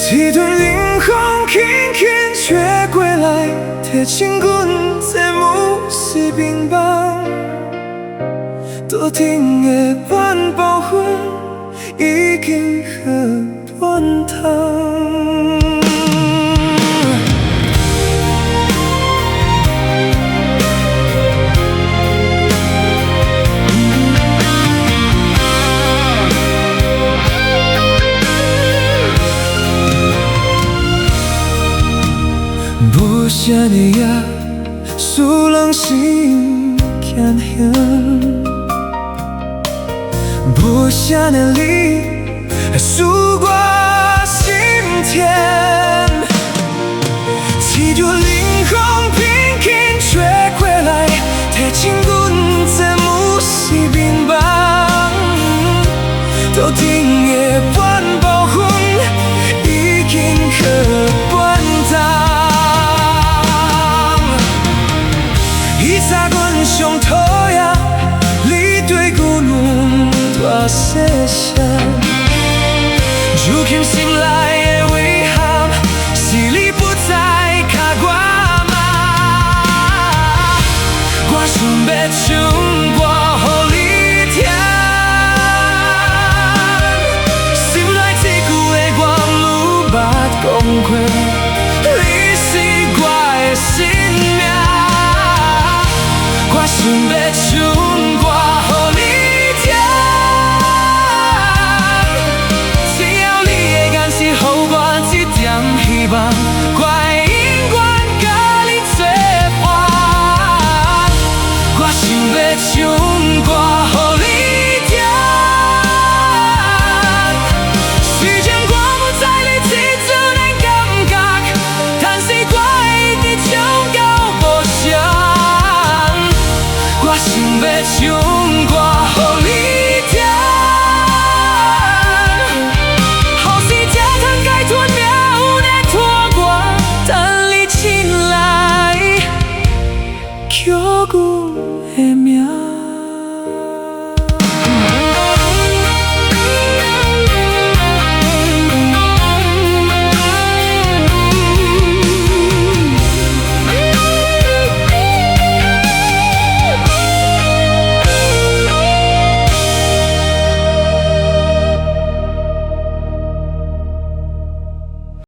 一段灵风轻轻吹过来，提醒阮这幕是平凡。桌顶的晚报粉已经喝断汤。无啥的夜，使人心牵牵。无啥的你，使我心甜。一条冷风轻轻吹过来，提醒阮这幕是平凡。桌顶的晚报粉已经喝半汤。以前阮上讨厌你对阮大细声，如今心内的遗憾是你不再甲我骂。我想要唱歌予你听，心内这句的我愈捌讲过，你是我的生命。我想要唱。